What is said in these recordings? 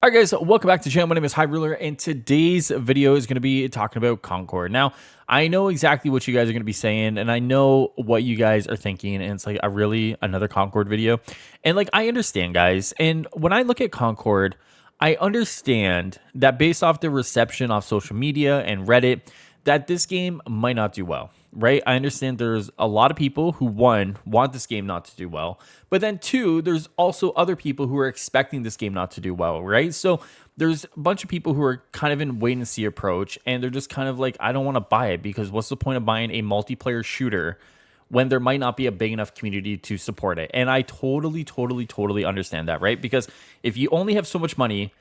All right, guys, welcome back to the channel. My name is Highruler, and today's video is going to be talking about Concord. Now, I know exactly what you guys are going to be saying, and I know what you guys are thinking, and it's like another Concord video. And like, I understand, guys. And when I look at Concord, I understand that based off the reception off social media and Reddit, that this game might not do well, right? I understand there's a lot of people who, one, want this game not to do well, but then two, there's also other people who are expecting this game not to do well, right? So there's a bunch of people who are kind of in wait and see approach, and they're just kind of like, I don't want to buy it because what's the point of buying a multiplayer shooter when there might not be a big enough community to support it? And I totally understand that, right? Because if you only have so much money,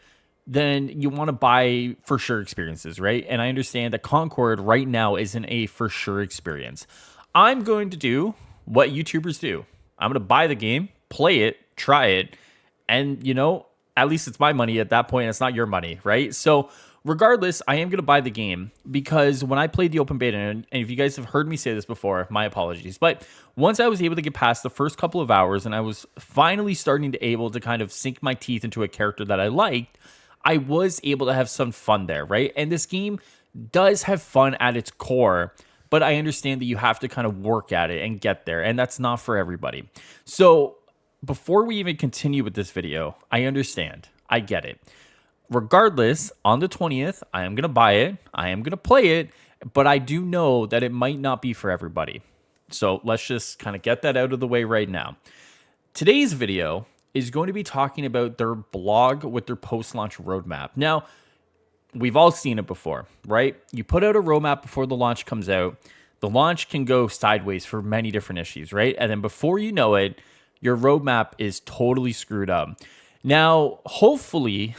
then you want to buy for sure experiences, right? And I understand that Concord right now isn't a for sure experience. I'm going to do what YouTubers do. I'm going to buy the game, play it, try it, and at least it's my money at that point. It's not your money, right? So regardless, I am going to buy the game because when I played the open beta, and if you guys have heard me say this before, my apologies, but once I was able to get past the first couple of hours and I was finally starting to able to kind of sink my teeth into a character that I liked, I was able to have some fun there, right? And this game does have fun at its core, but I understand that you have to kind of work at it and get there, and that's not for everybody. So before we even continue with this video, I understand. I get it. Regardless, on the 20th, I am going to buy it. I am going to play it, but I do know that it might not be for everybody. So let's just kind of get that out of the way right now. Today's video is going to be talking about their blog with their post-launch roadmap. Now, we've all seen it before, right? You put out a roadmap before the launch comes out. The launch can go sideways for many different issues, right? And then before you know it, your roadmap is totally screwed up. Now, hopefully,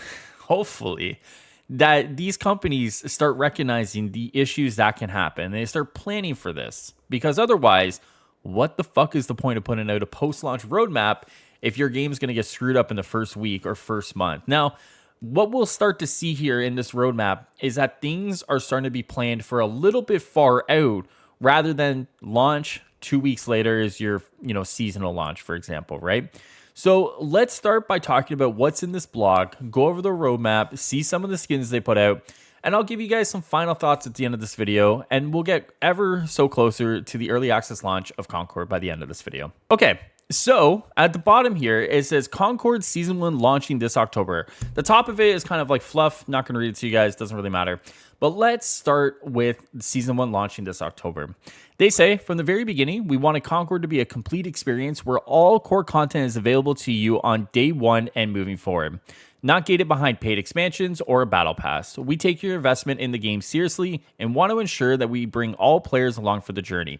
that these companies start recognizing the issues that can happen. They start planning for this, because otherwise, what the fuck is the point of putting out a post-launch roadmap if your game's going to get screwed up in the first week or first month? Now, what we'll start to see here in this roadmap is that things are starting to be planned for a little bit far out rather than launch 2 weeks later is your, seasonal launch, for example, right? So let's start by talking about what's in this blog, go over the roadmap, see some of the skins they put out, and I'll give you guys some final thoughts at the end of this video, and we'll get ever so closer to the early access launch of Concord by the end of this video. Okay. So at the bottom here, it says Concord Season 1 launching this October. The top of it is kind of like fluff. Not going to read it to you guys. Doesn't really matter. But let's start with Season 1 launching this October. They say, from the very beginning, we wanted Concord to be a complete experience where all core content is available to you on day one and moving forward. Not gated behind paid expansions or a battle pass. We take your investment in the game seriously and want to ensure that we bring all players along for the journey.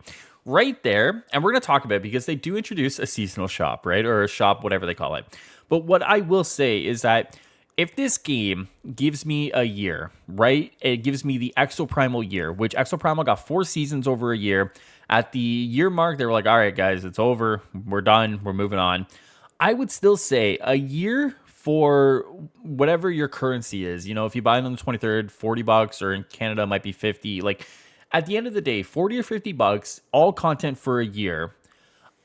Right there, and we're going to talk about it because they do introduce a seasonal shop, right? Or a shop, whatever they call it. But what I will say is that if this game gives me a year, right? It gives me the Exoprimal year, which Exoprimal got 4 seasons over a year. At the year mark, they were like, all right, guys, it's over. We're done. We're moving on. I would still say a year for whatever your currency is. If you buy it on the 23rd, $40, or in Canada, it might be 50. Like, at the end of the day, 40 or 50 bucks, all content for a year.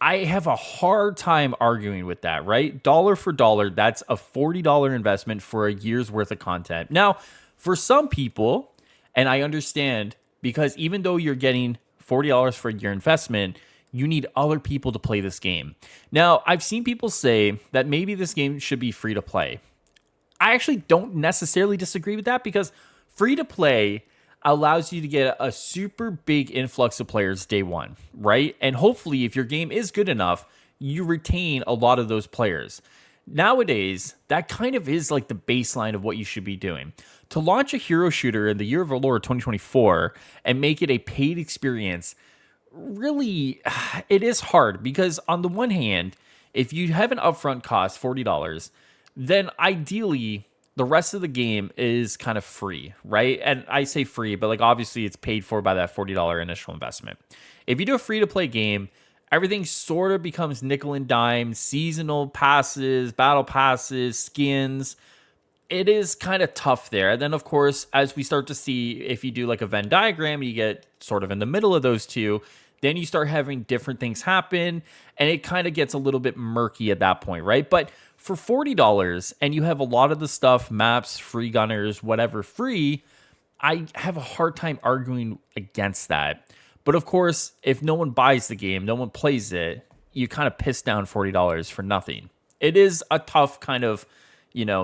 I have a hard time arguing with that, right? Dollar for dollar, that's a $40 investment for a year's worth of content. Now, for some people, and I understand, because even though you're getting $40 for a year investment, you need other people to play this game. Now, I've seen people say that maybe this game should be free to play. I actually don't necessarily disagree with that, because free to play allows you to get a super big influx of players day one, right? And hopefully, if your game is good enough, you retain a lot of those players. Nowadays, that kind of is like the baseline of what you should be doing. To launch a hero shooter in the year of our Lord 2024 and make it a paid experience, really, it is hard, because on the one hand, if you have an upfront cost, $40, then ideally the rest of the game is kind of free, right? And I say free, but like obviously it's paid for by that $40 initial investment. If you do a free-to-play game, everything sort of becomes nickel and dime, seasonal passes, battle passes, skins. It is kind of tough there. And then, of course, as we start to see, if you do like a Venn diagram, you get sort of in the middle of those two, then you start having different things happen, and it kind of gets a little bit murky at that point, right? But For $40 and you have a lot of the stuff, maps, free gunners, whatever free, I have a hard time arguing against that. But of course, if no one buys the game, no one plays it, you kind of piss down $40 for nothing. It is a tough kind of,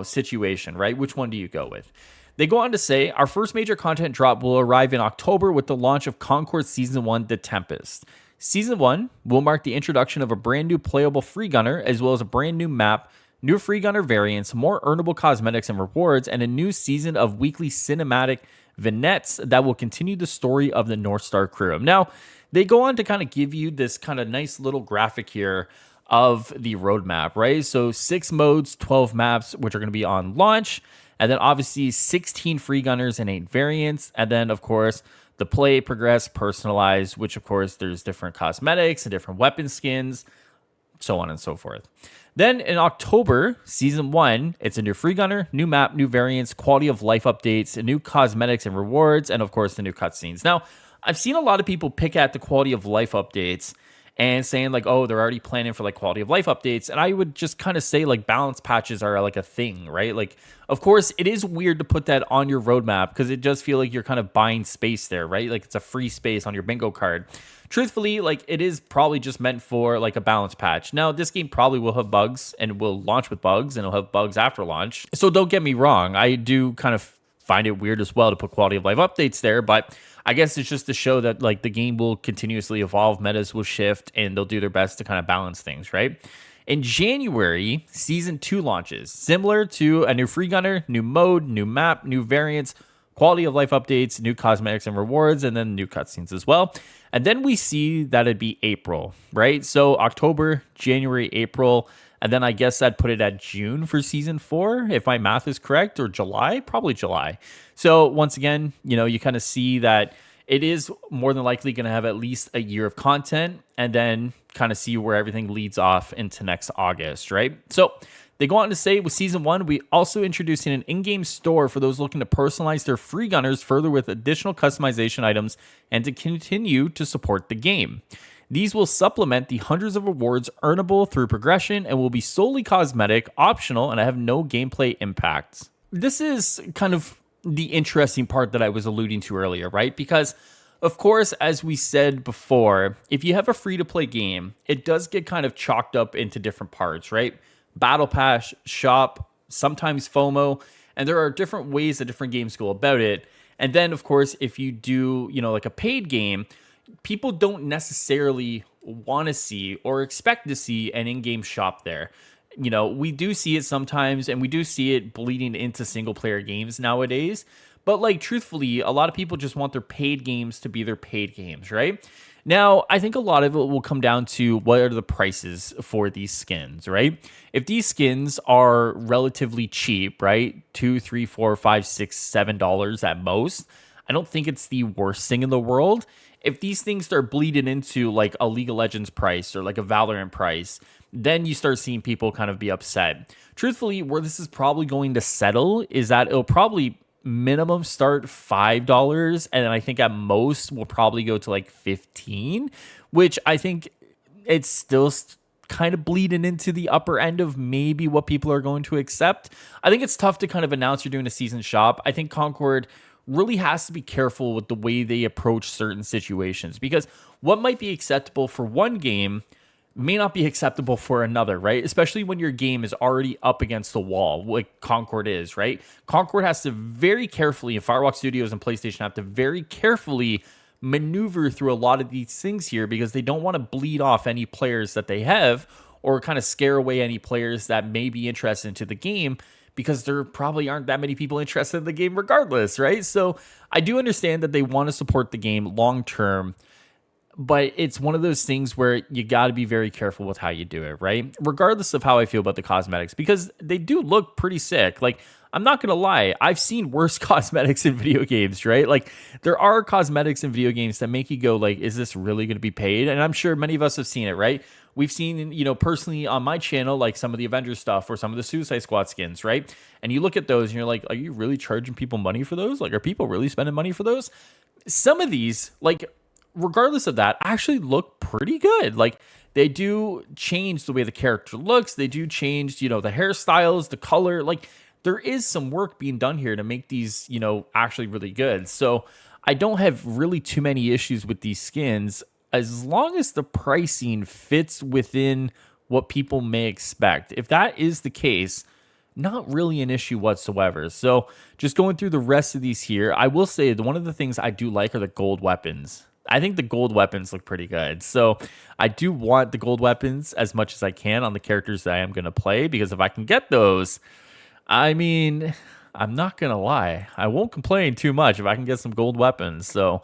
situation, right? Which one do you go with? They go on to say, our first major content drop will arrive in October with the launch of Concord Season 1, The Tempest. Season 1 will mark the introduction of a brand new playable free gunner, as well as a brand new map, new free gunner variants, more earnable cosmetics and rewards, and a new season of weekly cinematic vignettes that will continue the story of the North Star crew. Now, they go on to kind of give you this kind of nice little graphic here of the roadmap, right? So 6 modes, 12 maps, which are going to be on launch, and then obviously 16 free gunners and 8 variants, and then, of course, the play, progress, personalize, which, of course, there's different cosmetics and different weapon skins, so on and so forth. Then in October, Season 1, it's a new free gunner, new map, new variants, quality of life updates, new cosmetics and rewards, and of course the new cutscenes. Now, I've seen a lot of people pick at the quality of life updates and saying like, oh, they're already planning for like quality of life updates. And I would just kind of say like balance patches are like a thing, right? Like, of course, it is weird to put that on your roadmap because it does feel like you're kind of buying space there, right? Like it's a free space on your bingo card. Truthfully, like it is probably just meant for like a balance patch. Now, this game probably will have bugs and will launch with bugs and it'll have bugs after launch. So don't get me wrong. I do kind of find it weird as well to put quality of life updates there, but I guess it's just to show that like the game will continuously evolve, metas will shift, and they'll do their best to kind of balance things, right? In January, Season 2 launches, similar to a new free gunner, new mode, new map, new variants, quality of life updates, new cosmetics and rewards, and then new cutscenes as well. And then we see that it'd be April, right? So October, January, April, and then I guess I'd put it at June for Season 4, if my math is correct, or July, probably July. So once again, you kind of see that it is more than likely going to have at least a year of content, and then kind of see where everything leads off into next August, right? So they go on to say with Season 1, we also introducing an in-game store for those looking to personalize their free gunners further with additional customization items and to continue to support the game. These will supplement the hundreds of rewards earnable through progression and will be solely cosmetic, optional, and have no gameplay impacts. This is kind of the interesting part that I was alluding to earlier, right? Because, of course, as we said before, if you have a free-to-play game, it does get kind of chalked up into different parts, right? Battle Pass, shop, sometimes FOMO, and there are different ways that different games go about it. And then, of course, if you do, like a paid game, people don't necessarily want to see or expect to see an in-game shop there. We do see it sometimes, and we do see it bleeding into single-player games nowadays. But, like, truthfully, a lot of people just want their paid games to be their paid games, right? Now, I think a lot of it will come down to what are the prices for these skins, right? If these skins are relatively cheap, right? $2, $3, $4, $5, $6, $7 at most, I don't think it's the worst thing in the world. If these things start bleeding into like a League of Legends price or like a Valorant price, then you start seeing people kind of be upset. Truthfully, where this is probably going to settle is that it'll probably minimum start $5, and then I think at most will probably go to like 15, which I think it's still kind of bleeding into the upper end of maybe what people are going to accept. I think it's tough to kind of announce you're doing a season shop. I think Concord really has to be careful with the way they approach certain situations, because what might be acceptable for one game may not be acceptable for another, right? Especially when your game is already up against the wall, like Concord is, right? Concord has to very carefully, and Firewalk Studios and PlayStation have to very carefully maneuver through a lot of these things here, because they don't want to bleed off any players that they have or kind of scare away any players that may be interested into the game, because there probably aren't that many people interested in the game regardless, right? So I do understand that they want to support the game long term, but it's one of those things where you got to be very careful with how you do it, right? Regardless of how I feel about the cosmetics, because they do look pretty sick. Like, I'm not going to lie, I've seen worse cosmetics in video games, right? Like, there are cosmetics in video games that make you go, like, is this really going to be paid? And I'm sure many of us have seen it, right? We've seen, personally on my channel, like some of the Avengers stuff or some of the Suicide Squad skins, right? And you look at those and you're like, are you really charging people money for those? Like, are people really spending money for those? Some of these, like, regardless of that, actually look pretty good. Like, they do change the way the character looks. They do change, the hairstyles, the color. Like, there is some work being done here to make these, actually really good. So I don't have really too many issues with these skins as long as the pricing fits within what people may expect. If that is the case, not really an issue whatsoever. So just going through the rest of these here, I will say that one of the things I do like are the gold weapons. I think the gold weapons look pretty good. So I do want the gold weapons as much as I can on the characters that I am going to play, because if I can get those, I mean, I'm not going to lie, I won't complain too much if I can get some gold weapons. So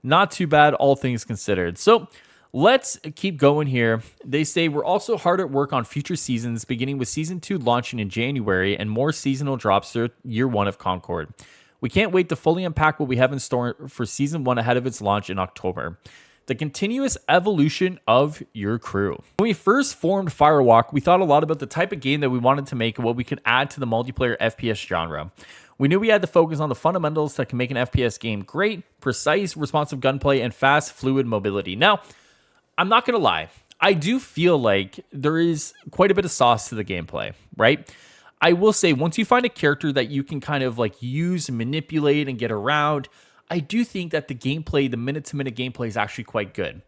not too bad, all things considered. So let's keep going here. They say we're also hard at work on future seasons, beginning with Season 2 launching in January and more seasonal drops through year 1 of Concord. We can't wait to fully unpack what we have in store for Season 1 ahead of its launch in October. The continuous evolution of your crew. When we first formed Firewalk, we thought a lot about the type of game that we wanted to make and what we could add to the multiplayer FPS genre. We knew we had to focus on the fundamentals that can make an FPS game great: precise, responsive gunplay, and fast, fluid mobility. Now, I'm not going to lie, I do feel like there is quite a bit of sauce to the gameplay, right? I will say, once you find a character that you can kind of like use and manipulate and get around, I do think that the gameplay, the minute-to-minute gameplay, is actually quite good.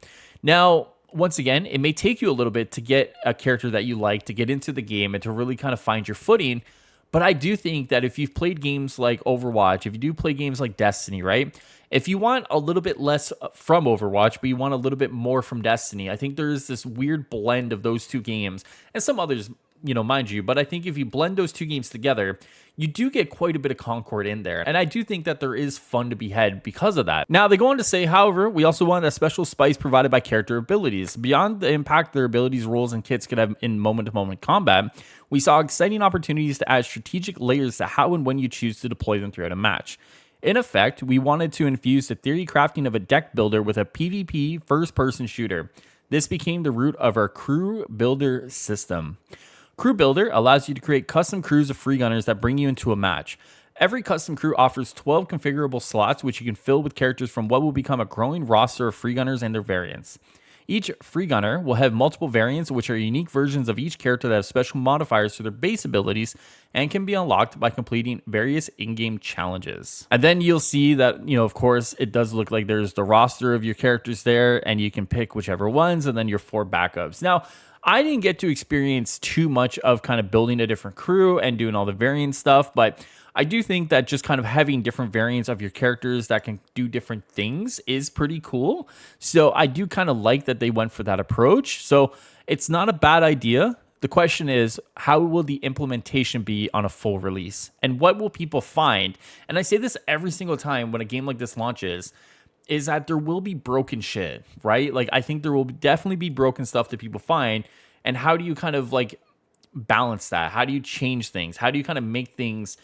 Now, once again, it may take you a little bit to get a character that you like, to get into the game, and to really kind of find your footing. But I do think that if you've played games like Overwatch, if you do play games like Destiny, right? If you want a little bit less from Overwatch, but you want a little bit more from Destiny, I think there's this weird blend of those two games, and some others, mind you. But I think if you blend those two games together, you do get quite a bit of Concord in there. And I do think that there is fun to be had because of that. Now, they go on to say, however, we also want a special spice provided by character abilities. Beyond the impact their abilities, roles, and kits could have in moment-to-moment combat, we saw exciting opportunities to add strategic layers to how and when you choose to deploy them throughout a match. In effect, we wanted to infuse the theory crafting of a deck builder with a PvP first-person shooter. This became the root of our crew builder system. Crew Builder allows you to create custom crews of free gunners that bring you into a match. Every custom crew offers 12 configurable slots, which you can fill with characters from what will become a growing roster of free gunners and their variants. Each free gunner will have multiple variants, which are unique versions of each character that have special modifiers to their base abilities and can be unlocked by completing various in-game challenges. And then you'll see that, of course, it does look like there's the roster of your characters there, and you can pick whichever ones, and then your 4 backups. Now, I didn't get to experience too much of kind of building a different crew and doing all the variant stuff, but I do think that just kind of having different variants of your characters that can do different things is pretty cool. So I do kind of like that they went for that approach. So it's not a bad idea. The question is, how will the implementation be on a full release? And what will people find? And I say this every single time when a game like this launches, is that there will be broken shit, right? Like, I think there will definitely be broken stuff that people find. And how do you kind of like balance that? How do you change things? How do you kind of make things,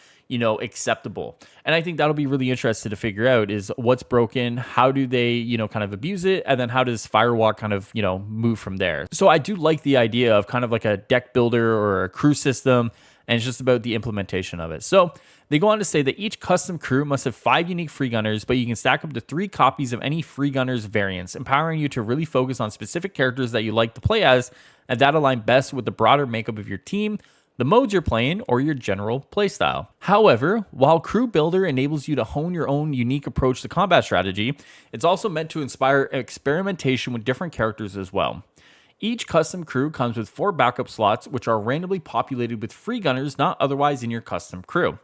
acceptable? And I think that'll be really interesting to figure out, is what's broken, how do they, kind of abuse it, and then how does Firewalk kind of, move from there. So I do like the idea of kind of like a deck builder or a crew system, and it's just about the implementation of it. So they go on to say that each custom crew must have 5 unique free gunners, but you can stack up to 3 copies of any free gunners variants, empowering you to really focus on specific characters that you like to play as, and that align best with the broader makeup of your team, the modes you're playing, or your general playstyle. However, while Crew Builder enables you to hone your own unique approach to combat strategy, it's also meant to inspire experimentation with different characters as well. Each custom crew comes with 4 backup slots, which are randomly populated with free gunners not otherwise in your custom crew.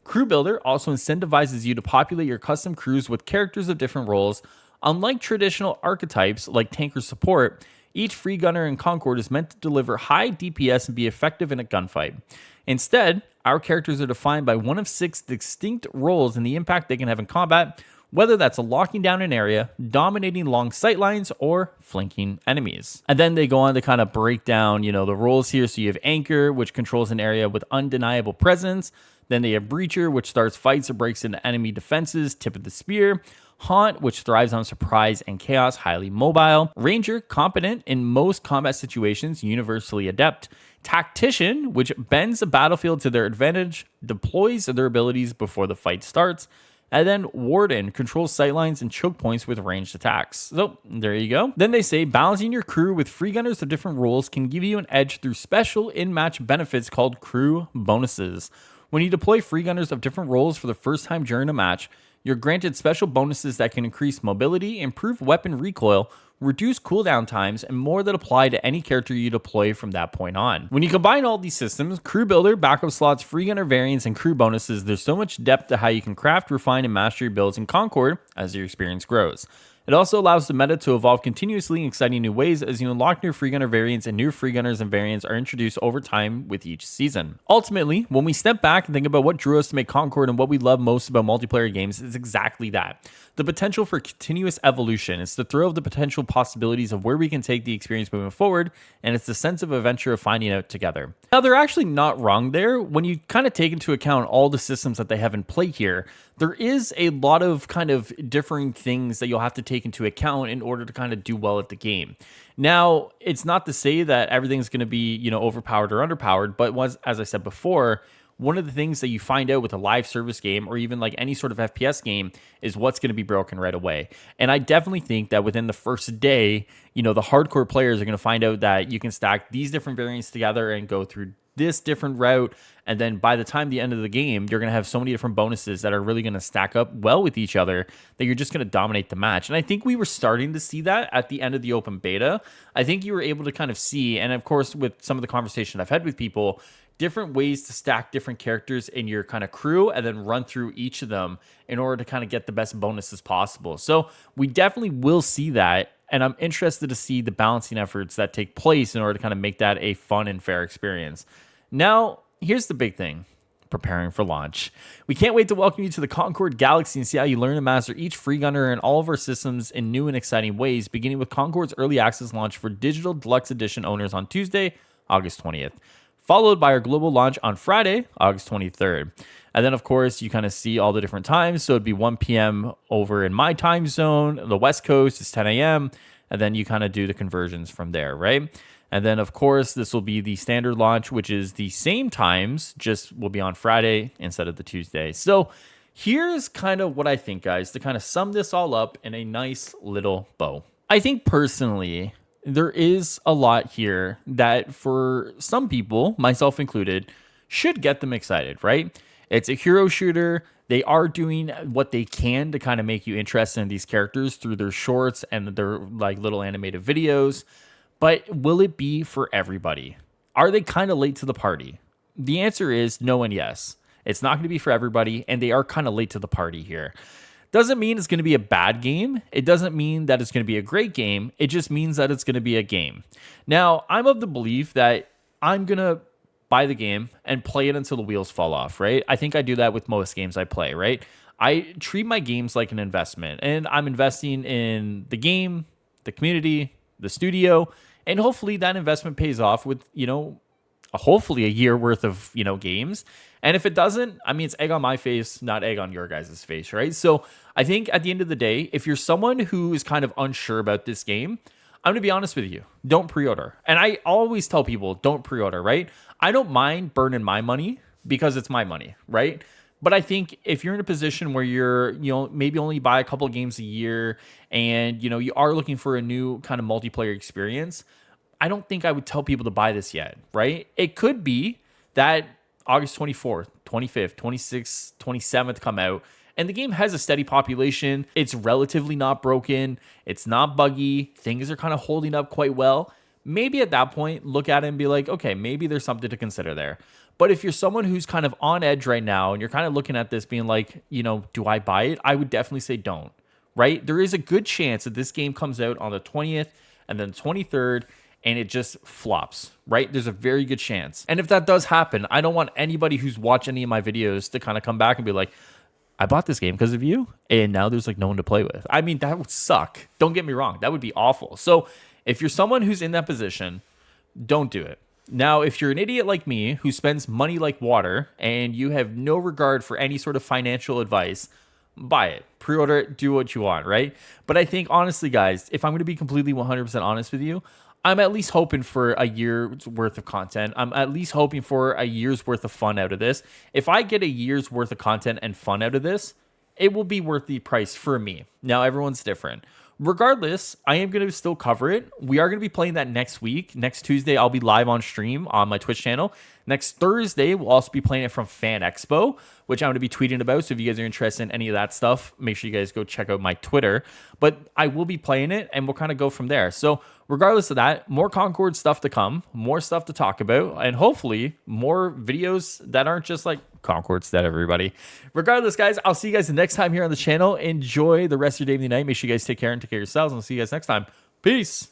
Crew Builder also incentivizes you to populate your custom crews with characters of different roles. Unlike traditional archetypes like tank or support, each free gunner in Concord is meant to deliver high DPS and be effective in a gunfight. Instead, our characters are defined by one of 6 distinct roles and the impact they can have in combat, whether that's locking down an area, dominating long sight lines, or flanking enemies. And then they go on to kind of break down, the roles here. So you have Anchor, which controls an area with undeniable presence. Then they have Breacher, which starts fights or breaks into enemy defenses, tip of the spear. Haunt, which thrives on surprise and chaos, highly mobile. Ranger, competent in most combat situations, universally adept. Tactician, which bends the battlefield to their advantage, deploys their abilities before the fight starts. And then Warden controls sightlines and choke points with ranged attacks. So there you go. Then they say balancing your crew with free gunners of different roles can give you an edge through special in-match benefits called crew bonuses. When you deploy free gunners of different roles for the first time during a match, you're granted special bonuses that can increase mobility, improve weapon recoil, reduce cooldown times, and more that apply to any character you deploy from that point on. When you combine all these systems, crew builder, backup slots, free gunner variants, and crew bonuses, there's so much depth to how you can craft, refine, and master your builds in Concord as your experience grows. It also allows the meta to evolve continuously in exciting new ways as you unlock new free gunner variants, and new free gunners and variants are introduced over time with each season. Ultimately, when we step back and think about what drew us to make Concord and what we love most about multiplayer games, it's exactly that. The potential for continuous evolution. It's the thrill of the potential possibilities of where we can take the experience moving forward, and it's the sense of adventure of finding out together. Now, they're actually not wrong there. When you kind of take into account all the systems that they have in play here, there is a lot of kind of differing things that you'll have to take into account in order to kind of do well at the game. Now, it's not to say that everything's going to be, overpowered or underpowered, but as I said before, one of the things that you find out with a live service game or even like any sort of FPS game is what's going to be broken right away. And I definitely think that within the first day, the hardcore players are going to find out that you can stack these different variants together and go through this different route. And then by the time the end of the game, you're going to have so many different bonuses that are really going to stack up well with each other that you're just going to dominate the match. And I think we were starting to see that at the end of the open beta. I think you were able to kind of see, and of course, with some of the conversation I've had with people, different ways to stack different characters in your kind of crew and then run through each of them in order to kind of get the best bonuses possible. So we definitely will see that. And I'm interested to see the balancing efforts that take place in order to kind of make that a fun and fair experience. Now, here's the big thing. Preparing for launch. We can't wait to welcome you to the Concord Galaxy and see how you learn to master each free gunner and all of our systems in new and exciting ways, beginning with Concord's early access launch for Digital Deluxe Edition owners on Tuesday, August 20th. Followed by our global launch on Friday, August 23rd. And then, of course, you kind of see all the different times. So it'd be 1 p.m. over in my time zone. The West Coast is 10 a.m. And then you kind of do the conversions from there, right? And then, of course, this will be the standard launch, which is the same times, just will be on Friday instead of the Tuesday. So here's kind of what I think, guys, to kind of sum this all up in a nice little bow. I think personally, there is a lot here that for some people, myself included, should get them excited, right? It's a hero shooter. They are doing what they can to kind of make you interested in these characters through their shorts and their like little animated videos. But will it be for everybody? Are they kind of late to the party? The answer is no and yes. It's not going to be for everybody, and they are kind of late to the party here. Doesn't mean it's going to be a bad game. It doesn't mean that it's going to be a great game. It just means that it's going to be a game. Now, I'm of the belief that I'm going to buy the game and play it until the wheels fall off, right? I think I do that with most games I play, right? I treat my games like an investment, and I'm investing in the game, the community, the studio, and hopefully that investment pays off with, hopefully a year worth of, games. And if it doesn't, I mean, it's egg on my face, not egg on your guys' face, right? So I think at the end of the day, if you're someone who is kind of unsure about this game, I'm going to be honest with you. Don't pre-order. And I always tell people, don't pre-order, right? I don't mind burning my money because it's my money, right? But I think if you're in a position where you're, maybe only buy a couple of games a year and, you are looking for a new kind of multiplayer experience, I don't think I would tell people to buy this yet, right? It could be that August 24th, 25th, 26th, 27th come out, and the game has a steady population. It's relatively not broken. It's not buggy. Things are kind of holding up quite well. Maybe at that point, look at it and be like, okay, maybe there's something to consider there. But if you're someone who's kind of on edge right now and you're kind of looking at this being like, do I buy it? I would definitely say don't, right? There is a good chance that this game comes out on the 20th and then the 23rd and it just flops, right? There's a very good chance. And if that does happen, I don't want anybody who's watched any of my videos to kind of come back and be like, I bought this game because of you, and now there's like no one to play with. I mean, that would suck. Don't get me wrong. That would be awful. So if you're someone who's in that position, don't do it. Now, if you're an idiot like me who spends money like water and you have no regard for any sort of financial advice, buy it, pre-order it, do what you want, right? But I think, honestly, guys, if I'm going to be completely 100% honest with you, I'm at least hoping for a year's worth of content. I'm at least hoping for a year's worth of fun out of this. If I get a year's worth of content and fun out of this, it will be worth the price for me. Now, everyone's different. Regardless, I am going to still cover it. We are going to be playing that next week. Next Tuesday, I'll be live on stream on my Twitch channel. Next Thursday, we'll also be playing it from Fan Expo, which I'm going to be tweeting about. So if you guys are interested in any of that stuff, make sure you guys go check out my Twitter. But I will be playing it, and we'll kind of go from there. So regardless of that, more Concord stuff to come, more stuff to talk about, and hopefully more videos that aren't just like Concord's dead, everybody. Regardless, guys, I'll see you guys the next time here on the channel. Enjoy the rest of your day and night. Make sure you guys take care and take care of yourselves, and I'll see you guys next time. Peace.